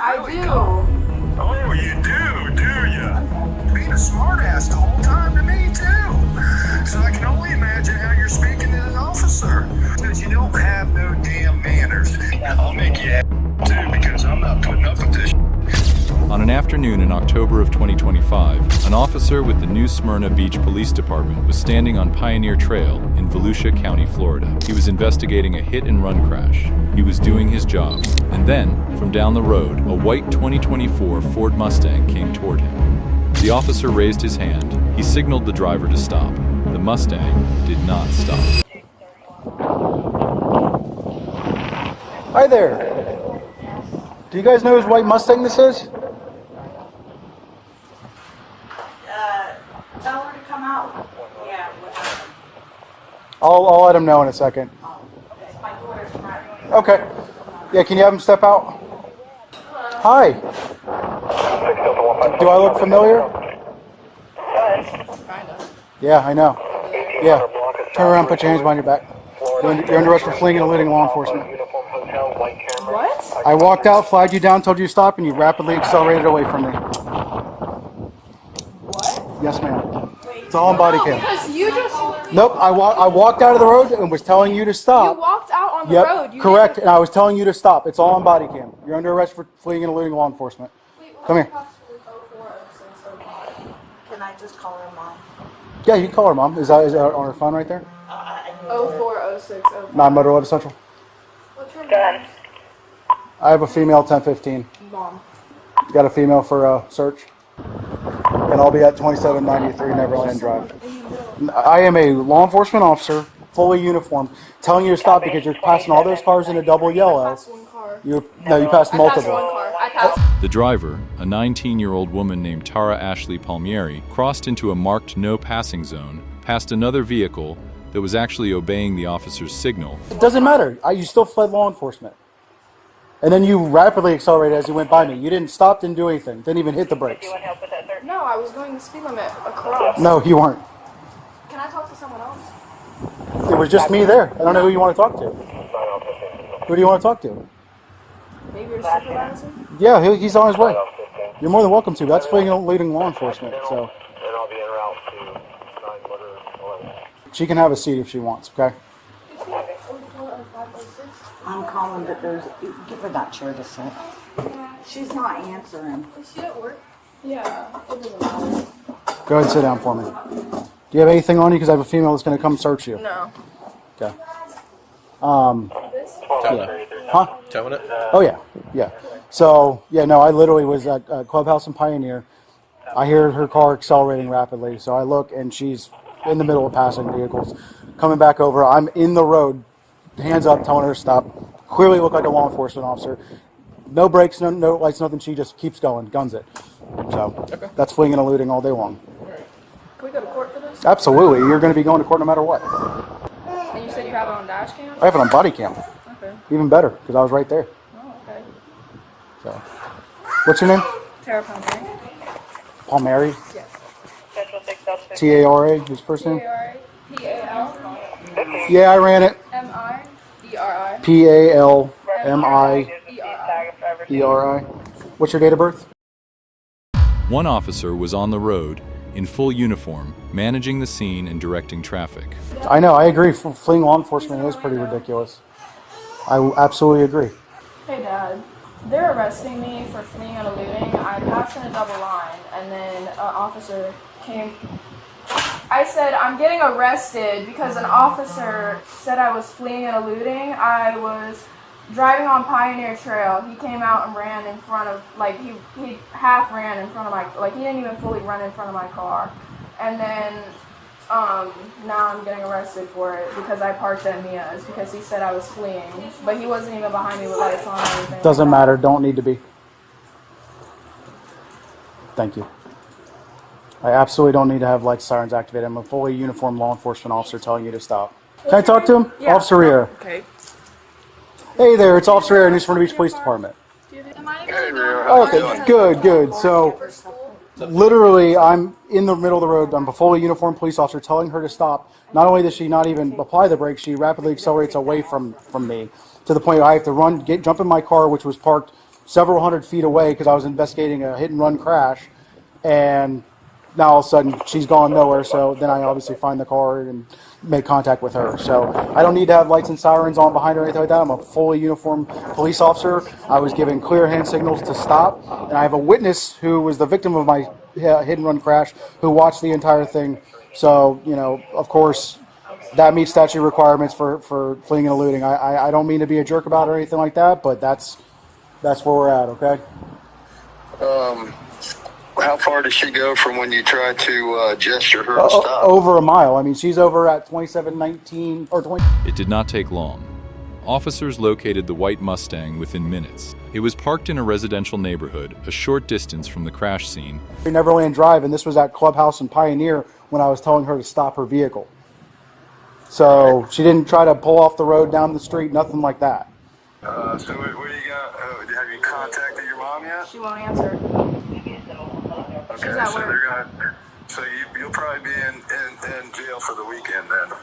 I really do. don't. Oh, you do you? Being a smartass the whole time to me, too. So I can only imagine how you're speaking to an officer. Because you don't have no damn manners. I'll make you too, because I'm not putting up with this. On an afternoon in October of 2025, an officer with the new Smyrna Beach Police Department was standing on Pioneer Trail in Volusia County, Florida. He was investigating a hit-and-run crash. He was doing his job. And then, from down the road, a white 2024 Ford Mustang came toward him. The officer raised his hand. He signaled the driver to stop. The Mustang did not stop. Hi there. Do you guys know whose white Mustang this is? Tell her to come out. Yeah. I'll let him know in a second. My daughter's right. Okay. Yeah, can you have him step out? Hi. Do I look familiar? Kinda. Yeah, I know. Yeah. Turn around, put your hands behind your back. You're under arrest for fleeing and eluding law enforcement. What? I walked out, flagged you down, told you to stop, and you rapidly accelerated away from me. What? Yes, ma'am. It's all on body cam. Because you just... Nope, I walked out of the road and was telling you to stop. You walked out on the Yep, road. You correct, didn't- and I was telling you to stop. It's all on body cam. You're under arrest for fleeing and eluding law enforcement. Come here. Can I just call her mom? Yeah, you can call her mom. Is that on her phone right there? 040605. 9 Motor 11 Central. What's your name? I have a female 1015. Mom. Got a female for search. And I'll be at 2793 Neverland Drive. I am a law enforcement officer, fully uniformed, telling you to stop because you're passing all those cars in a double I yellow. passed one car. You passed I passed multiple. one car. I passed. The driver, a 19-year-old woman named Tara Ashley Palmieri, crossed into a marked no passing zone, past another vehicle that was actually obeying the officer's signal. It doesn't matter. You still fled law enforcement. And then you rapidly accelerated as you went by me. You didn't stop, didn't do anything, didn't even hit the brakes. No, I was going the speed limit across. No, you weren't. Can I talk to someone else? It was just me there. I don't know who you want to talk to. Who do you want to talk to? Maybe your supervisor? Yeah, he's on his way. You're more than welcome to. That's fleeing and eluding law enforcement. So And I'll be en route to 9 Motor 11. she can have a seat if she wants, okay? I'm calling, but give her that chair to sit. She's not answering. Is she at work? Yeah. It doesn't matter. Go ahead and sit down for me. Do you have anything on you? Because I have a female that's going to come search you. No. Okay. Yeah. Huh? Towing it? Oh, yeah. Yeah. So, yeah, no, I literally was at Clubhouse in Pioneer. I hear her car accelerating rapidly. So I look, and she's in the middle of passing vehicles. Coming back over. I'm in the road, hands up, telling her to stop. Clearly look like a law enforcement officer. No brakes, no lights, nothing. She just keeps going, guns it. So that's fleeing and eluding all day long. Can we go to court for this? Absolutely. You're going to be going to court no matter what. And you said you have it on dash cam? I have it on body cam. Okay. Even better, because I was right there. Oh, okay. So, what's your name? Tara Palmieri? Palmieri? Yes. T-A-R-A, his first name? P-A-R-P-A-L-M-I-E-R-I. Yeah, I ran it. P-A-L-M-I-E-R-I. What's your date of birth? One officer was on the road, in full uniform, managing the scene and directing traffic. I know, I agree. Fleeing law enforcement is pretty ridiculous. I absolutely agree. Hey, Dad. They're arresting me for fleeing and eluding. I passed in a double line, and then an officer came. I said, I'm getting arrested because an officer said I was fleeing and eluding. I was driving on Pioneer Trail. He came out and ran in front of, he half ran in front of my, he didn't even fully run in front of my car. And then, now I'm getting arrested for it because I parked at Mia's because he said I was fleeing. But he wasn't even behind me with lights on or anything. Doesn't matter, don't need to be. Thank you. I absolutely don't need to have lights, sirens activated. I'm a fully uniformed law enforcement officer telling you to stop. Can I talk to him? Yeah. Officer Riera. Okay. Hey there, it's Officer Riera, New Smyrna Beach Police Department. Am I able to go? Okay, good. So, literally, I'm in the middle of the road. I'm a fully uniformed police officer telling her to stop. Not only does she not even apply the brakes, she rapidly accelerates away from me to the point where I have to jump in my car, which was parked several hundred feet away because I was investigating a hit and run crash, and now all of a sudden she's gone nowhere. So then I obviously find the car and make contact with her. So I don't need to have lights and sirens on behind her or anything like that. I'm a fully uniformed police officer. I was given clear hand signals to stop, and I have a witness who was the victim of my hit and run crash who watched the entire thing. So, you know, of course, that meets statute requirements for fleeing and eluding. I don't mean to be a jerk about it or anything like that, but that's where we're at, okay? How far does she go from when you try to gesture her to stop? Over a mile. I mean, she's over at 2719 or 20. It did not take long. Officers located the white Mustang within minutes. It was parked in a residential neighborhood, a short distance from the crash scene. Neverland Drive, and this was at Clubhouse and Pioneer when I was telling her to stop her vehicle. So she didn't try to pull off the road down the street, nothing like that. So what do you got? Have you contacted your mom yet? She won't answer. Okay, She's at so work. they're gonna. So you'll probably be in jail for the weekend then,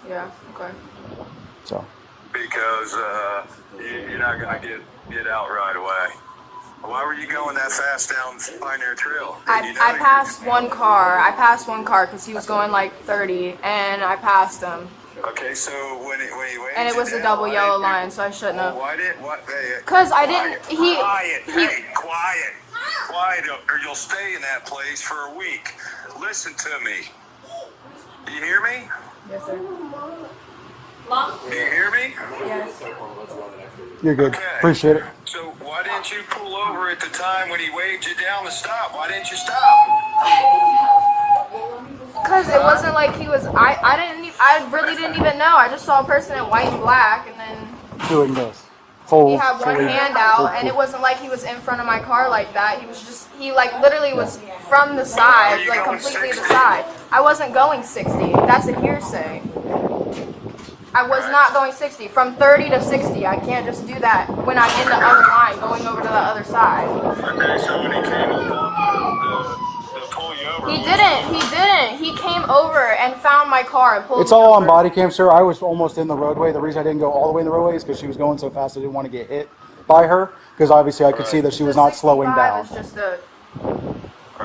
Yeah, okay. So because you're not gonna get out right away. Why were you going that fast down Pioneer Trail? I passed one car. I passed one car because he was going like 30, and I passed him. Okay, so when he waved And it was you a down, double why yellow didn't you- line, so I shouldn't Well, have. why didn't what? Because I didn't. Quiet, He. hey, quiet, or you'll stay in that place for a week. Listen to me. You hear me? Yes, sir. Do you hear me? Yes. you're good. Okay. Appreciate it. So why didn't you pull over at the time when he waved you down to stop? Why didn't you stop? Because it wasn't like he was. I really didn't even know. I just saw a person in white and black, and then Doing this. Full. he had one fully- hand out, full- and it wasn't like he was in front of my car like that. He was just, he like literally was from the side, like completely the side. I wasn't going 60. That's a hearsay. I was not going 60. From 30 to 60, I can't just do that when I'm in the other line going over to the other side. Okay, so when he came up to pull you over, He didn't. He came over and found my car and pulled It's me all on over. body cam, sir. I was almost in the roadway. The reason I didn't go all the way in the roadway is because she was going so fast I didn't want to get hit by her, because obviously I could see that she was not slowing 65 down. is just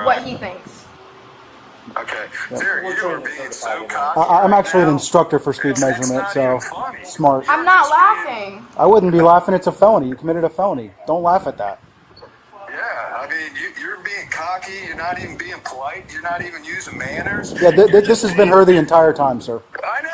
what he thinks. okay, sir, you were being so cocky. I'm right actually an now. instructor for speed It's measurement, not so even funny. smart. I'm not laughing. I wouldn't be laughing. It's a felony. You committed a felony. Don't laugh at that. Yeah, I mean, you're being cocky. You're not even being polite. You're not even using manners. Yeah, this has been her the entire time, sir. I know.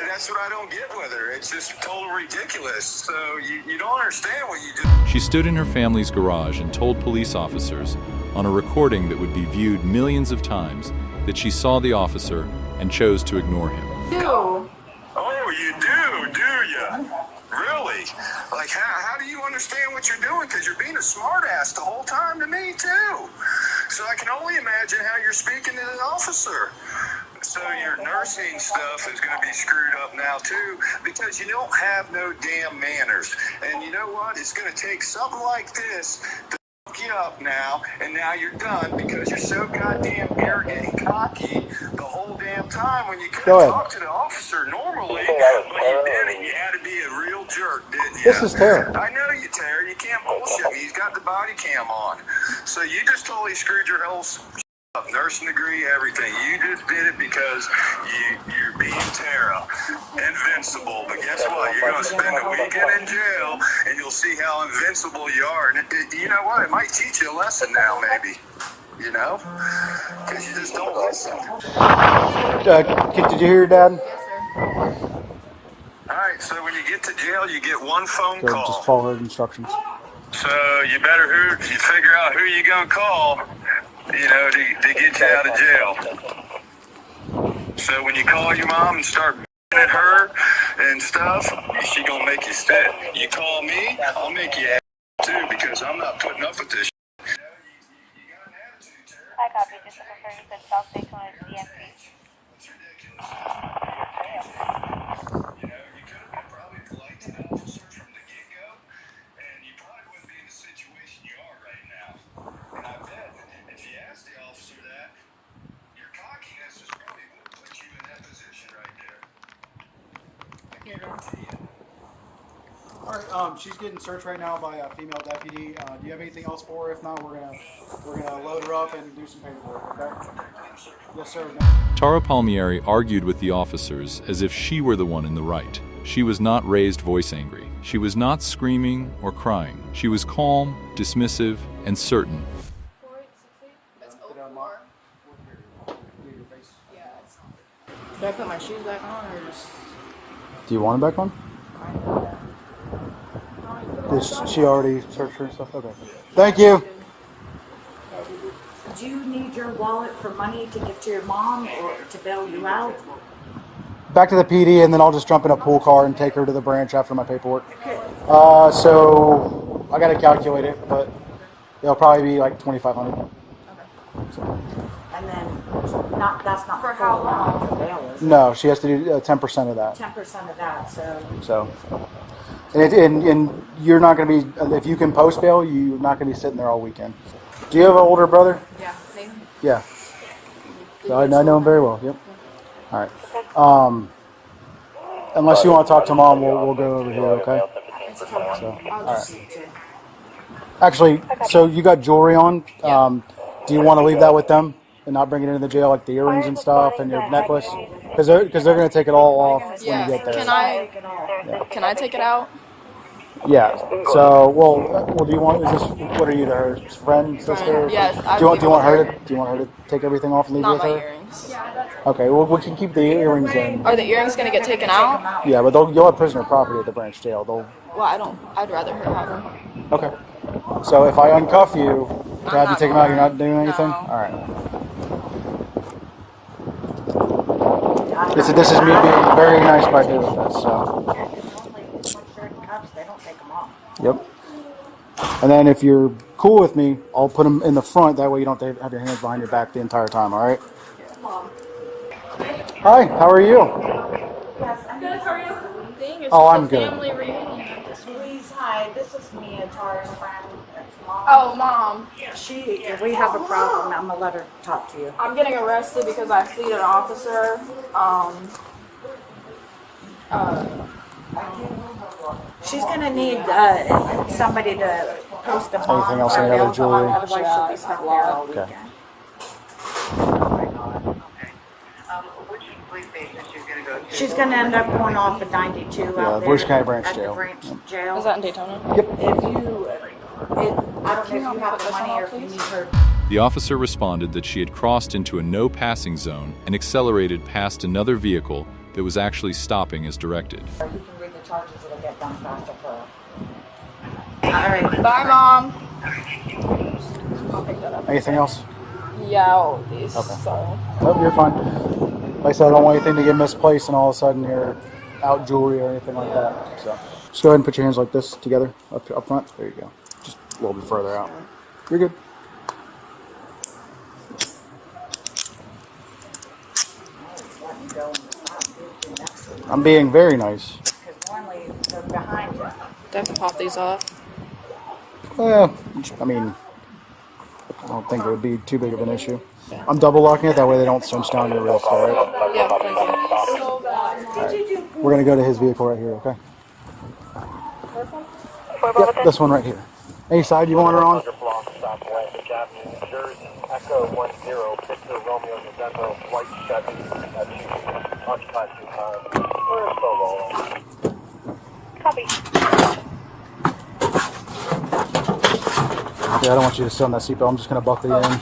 That's what I don't get with her. It's just total ridiculous. So you don't understand what you do. She stood in her family's garage and told police officers, on a recording that would be viewed millions of times, that she saw the officer and chose to ignore him. Ew. Oh, you do you? Really? Like, how do you understand what you're doing? Because you're being a smartass the whole time to me, too. So I can only imagine how you're speaking to an officer. So your nursing stuff is going to be screwed up now, too, because you don't have no damn manners. And you know what? It's going to take something like this to fuck you up now, and now you're done because you're so goddamn arrogant and cocky the whole damn time when you could Go ahead. talk to the officer normally, but you didn't. You had to be a real jerk, didn't you? This is Tara. I know you, Tara. You can't bullshit me. He's got the body cam on. So you just totally screwed your whole up. Nursing degree, everything. You just did it because you're being Tara. Invincible. But guess what? You're going to spend a weekend in jail, and you'll see how invincible you are. And you know what? It might teach you a lesson now, maybe. You know? Because you just don't listen. Did you hear your dad? Yes, sir. All right, so when you get to jail, you get one phone Good. call. Just follow her instructions. So you better figure out who you're going to call, you know, to get you out of jail. So when you call your mom and start at her and stuff, she going to make you stay. You call me, I'll make you too, because I'm not putting up with this. Hi, copy. Just to confirm, you said South Bay 200 DMV. You know, you could have been probably polite to the officer from the get-go, and you probably wouldn't be in the situation you are right now. And I bet if you asked the officer that, your cockiness is probably what put you in that position right there. I guarantee you. Or sir. She's getting searched right now by a female deputy. Do you have anything else for her? If not, we're gonna load her up and do some paperwork. Okay? Yes, sir. Tara Palmieri argued with the officers as if she were the one in the right. She was not raised voice angry. She was not screaming or crying. She was calm, dismissive, and certain. That's 04. Yeah, it's Should I put my shoes back on or just... Do you want it back on? Did she already search for stuff? Okay. Thank you. Do you need your wallet for money to give to your mom or to bail you out? Back to the PD, and then I'll just jump in a pool car and take her to the branch after my paperwork. So I got to calculate it, but it'll probably be like $2,500. Okay. So. And then that's not For how long? For bail, is it? No, she has to do 10% of that. 10% of that. So, and you're not going to be, if you can post bail, you're not going to be sitting there all weekend. Do you have an older brother? Yeah, Nathan. Yeah. So I know him very well. Yep. All right. Unless you want to talk to mom, we'll go over here. Okay. So, all right. Actually, so you got jewelry on. Do you want to leave that with them and not bring it into the jail, like the earrings and stuff and your necklace? Because they're going to take it all off when you get there. Can I take it out? Yeah. So, well, do you want? Is this what are you, her friend, sister? Yes. Do you want her to take everything off and leave it Not with my her? earrings. Okay. Well, we can keep the earrings in. Are the earrings gonna get taken out? Yeah, but you'll have prisoner property at the branch jail. Well, I don't. I'd rather her have them. Okay. So if I uncuff you to have you take them out, you're not doing anything? No. All right. This is me being very nice by doing this. So. They don't take them off. Yep. And then if you're cool with me, I'll put them in the front. That way you don't have your hands behind your back the entire time. All right? Hi. How are you? Good. How are you? Oh, I'm good. Family reunion. Please, hi. This is Mia, Tara's friend. Mom. Oh, Mom. We have a problem. I'm gonna let her talk to you. I'm getting arrested because I fleed an officer. She's gonna need somebody to post a bond. Anything else? Any other jewelry? Otherwise, she'll be stuck there all Okay. weekend. She's gonna end up going off at 92 out there. Volusia County Branch at Jail. the branch jail. Is that in Daytona? Yep. I don't know if you have the money or if you need her. The officer responded that she had crossed into a no passing zone and accelerated past another vehicle that was actually stopping as directed. You can read the charges, it'll get done faster for her. All right. Bye, Mom. I'll pick that up. Anything else? Yeah, all of these. Okay. So. Nope, you're fine. Like I said, I don't want anything to get misplaced and all of a sudden you're out jewelry or anything like that. So just go ahead and put your hands like this together up front. There you go. Just a little bit further out. You're good. I'm being very nice. Because normally they're behind you. Do I have to pop these off? Well, I mean, I don't think it would be too big of an issue. I'm double locking it, that way they don't cinch down your wrist, all right? Yeah, thank you. We're going to go to his vehicle right here, okay? Yep, this one right here. Any side you want her on? Copy. Yeah, I don't want you to sit on that seatbelt. I'm just going to buckle you in.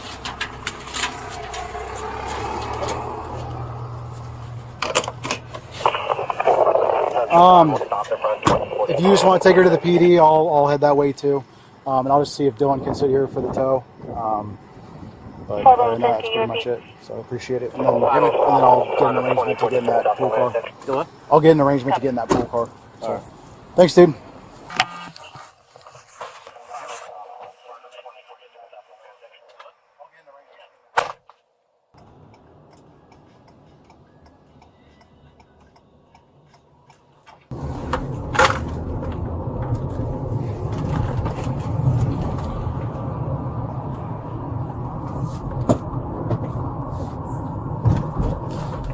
If you just want to take her to the PD, I'll head that way too. And I'll just see if Dylan can sit here for the tow. But other than that, that's pretty much it. So I appreciate it. And then I'll get an arrangement to get in that pool car. I'll get an arrangement to get in that pool car. So, thanks, dude.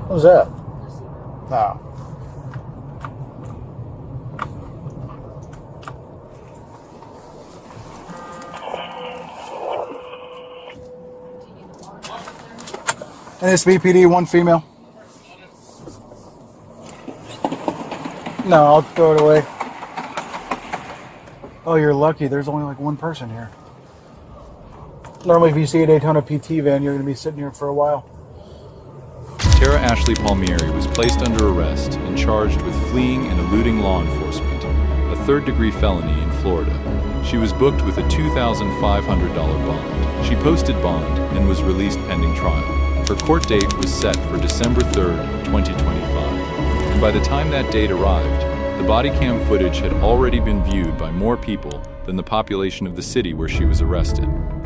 What was that? Oh. NSBPD, 1 female. No, I'll throw it away. Oh, you're lucky. There's only like 1 person here. Normally, if you see a Daytona PT van, you're going to be sitting here for a while. Tara Ashley Palmieri was placed under arrest and charged with fleeing and eluding law enforcement, a 3rd-degree felony in Florida. She was booked with a $2,500 bond. She posted bond and was released pending trial. Her court date was set for December 3rd, 2025. And by the time that date arrived, the body cam footage had already been viewed by more people than the population of the city where she was arrested.